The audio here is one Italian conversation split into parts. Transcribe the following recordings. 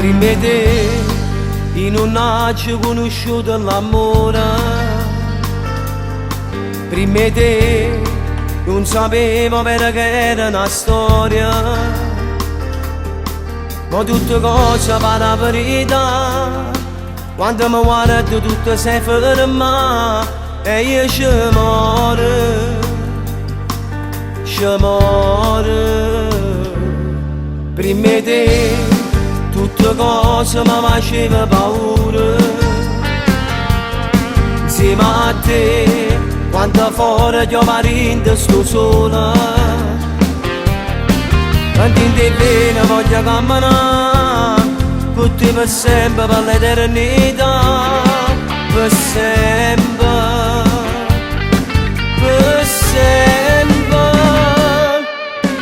Prima te io non ho conosciuto l'amore, prima te non sapevo vera che era una storia, ma tutte cose per la verità. Quando mi guardo tutto sei ferma e io ci muore. Prima te tutte cose mi faceva paura, insieme a te quando fuori piovere sto sola, quando in te viene voglio camminare con te per sempre, per l'eternità, per sempre, per sempre.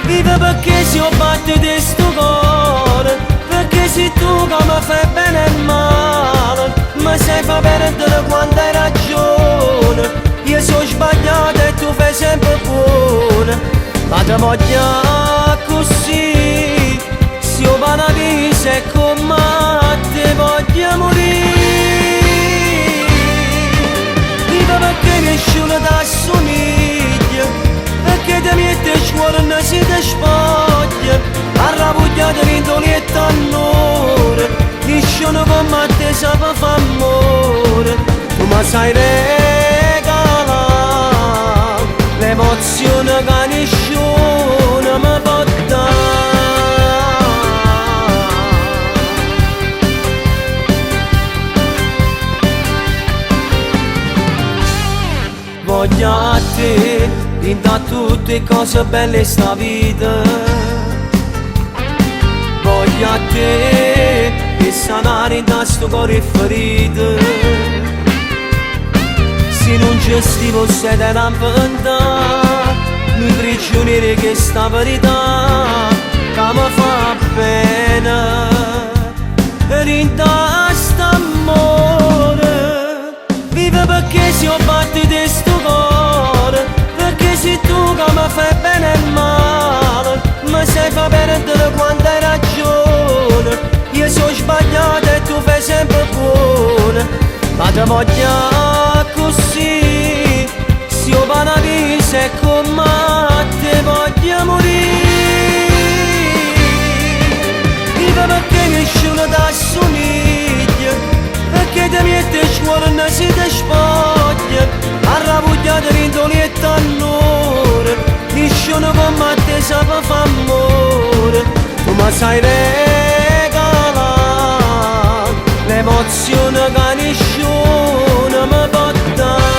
Vive perché si batte di sto cuore, perché sei tu che mi fai bene e male, mi sai fa perdere quando hai ragione. Io sono sbagliato e tu fai sempre buono, ma ti voglio così, se io paradiso è con me, ti voglio morire. Viva perché nessuno ti assomiglia, perché ti metti il cuore e si ti spoglia, arrabbiato rintoli e t'annore, nessuno con me ti sa fa amore. Tu mi sai regalare l'emozione che nessuno mi può dare. Voglio a te da tutte cose belle sta vita, voglio a te e sanare da sto cuore ferito. Se non ci stivo sei da inventare, mi prigioniere che sta verità che mi fa bene, rinda st'amore. Vive perché si batte di sto cuore, perché sei tu che mi fai bene e male, mi sai fa perdere quando hai ragione. Io sono sbagliato e tu fai sempre buono, ma ti voglio così, se io paradiso è con me, ti voglio morire. Viva perché nessuno ti assomiglia, perché ti metti il cuore e si ti spoglia, arrabbiato rintoli e t'annore, nessuno con me ti sa fa amore. Tu mi sai regalare l'emozione che nessuno mi può dare.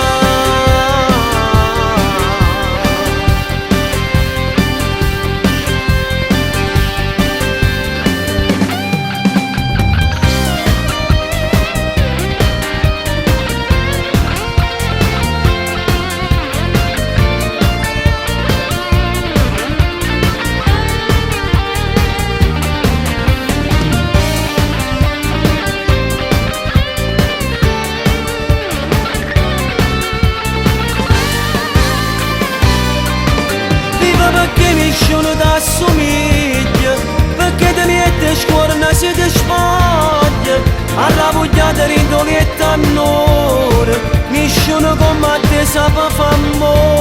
Perché nessuno ti assomiglia, perché ti metti il cuore e si ti spoglia, arrabbiato rintoli e t'annore, nessuno con me ti sa fa amore.